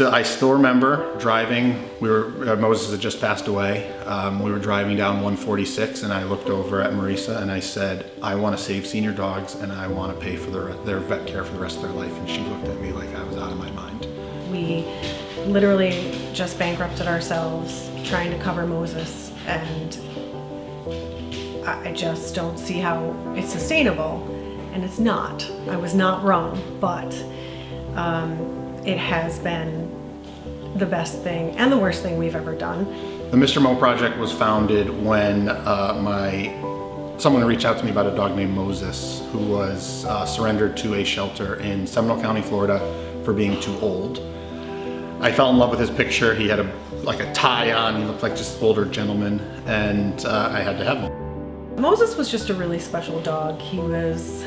I still remember driving. Moses had just passed away. We were driving down 146 and I looked over at Marisa and I said, I want to save senior dogs and I want to pay for their vet care for the rest of their life. And she looked at me like I was out of my mind. We literally just bankrupted ourselves trying to cover Moses, and I just don't see how it's sustainable, and it's not. I was not wrong, but it has been the best thing and the worst thing we've ever done. The Mr. Mo Project was founded when someone reached out to me about a dog named Moses who was surrendered to a shelter in Seminole County, Florida for being too old. I fell in love with his picture. He had like a tie on, he looked like just an older gentleman, and I had to have him. Moses was just a really special dog. He was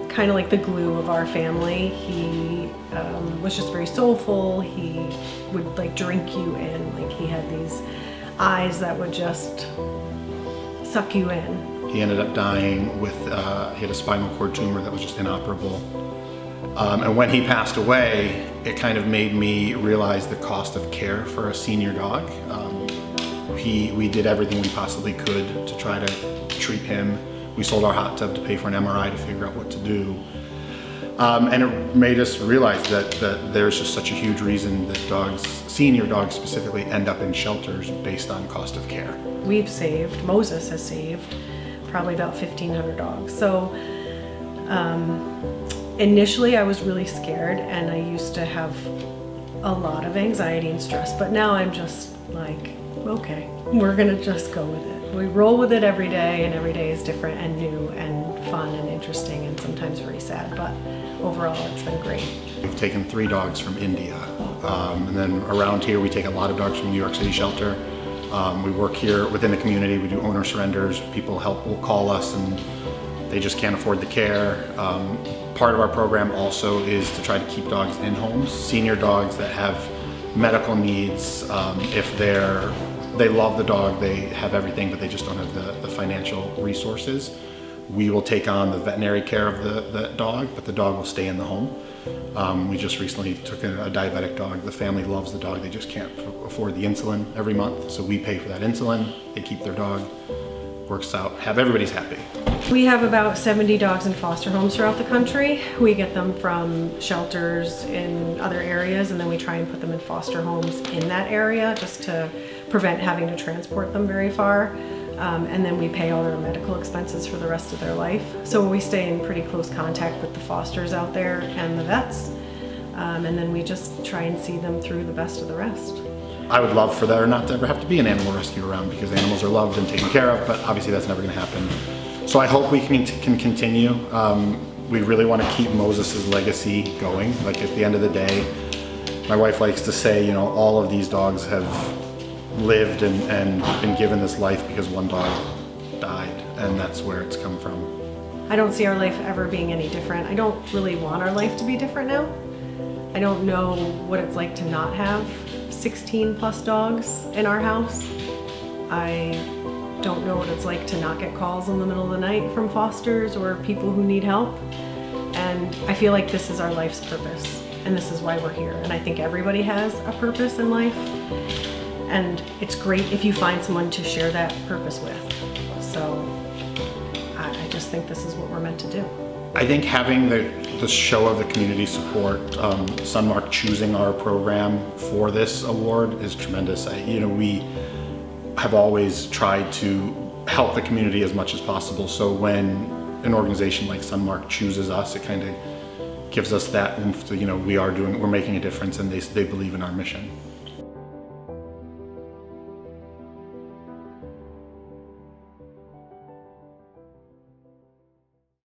kind of like the glue of our family. He was just very soulful. He would like drink you in. Like he had these eyes that would just suck you in. He ended up dying with, he had a spinal cord tumor that was just inoperable. And when he passed away, it kind of made me realize the cost of care for a senior dog. We did everything we possibly could to try to treat him. We sold our hot tub to pay for an MRI to figure out what to do. And it made us realize that there's just such a huge reason that dogs, senior dogs specifically, end up in shelters based on cost of care. We've saved, Moses has saved, probably about 1,500 dogs. So initially I was really scared and I used to have a lot of anxiety and stress, but now I'm just like, okay, we're gonna just go with it. We roll with it every day, and every day is different and new and fun and interesting and sometimes very sad, but overall it's been great. We've taken 3 dogs from India, and then around here we take a lot of dogs from the New York City shelter. We work here within the community, we do owner surrenders, people will call us and they just can't afford the care. Part of our program also is to try to keep dogs in homes. Senior dogs that have medical needs, if they love the dog, they have everything, but they just don't have the financial resources. We will take on the veterinary care of the dog, but the dog will stay in the home. We just recently took a diabetic dog. The family loves the dog, they just can't afford the insulin every month, so we pay for that insulin, they keep their dog, works out, everybody's happy. We have about 70 dogs in foster homes throughout the country. We get them from shelters in other areas, and then we try and put them in foster homes in that area just to prevent having to transport them very far. And then we pay all their medical expenses for the rest of their life. So we stay in pretty close contact with the fosters out there and the vets. And then we just try and see them through the best of the rest. I would love for there not to ever have to be an animal rescue around, because animals are loved and taken care of, but obviously that's never going to happen. So I hope we can continue. We really want to keep Moses's legacy going. Like at the end of the day, my wife likes to say, you know, all of these dogs have lived and been given this life because one dog died, and that's where it's come from. I don't see our life ever being any different. I don't really want our life to be different now. I don't know what it's like to not have 16 plus dogs in our house. I don't know what it's like to not get calls in the middle of the night from fosters or people who need help. And I feel like this is our life's purpose, and this is why we're here. And I think everybody has a purpose in life, and it's great if you find someone to share that purpose with. So I just think this is what we're meant to do. I think having the show of the community support, Sunmark choosing our program for this award is tremendous. We have always tried to help the community as much as possible, so when an organization like Sunmark chooses us, it kind of gives us that oomph to, we're making a difference, and they believe in our mission.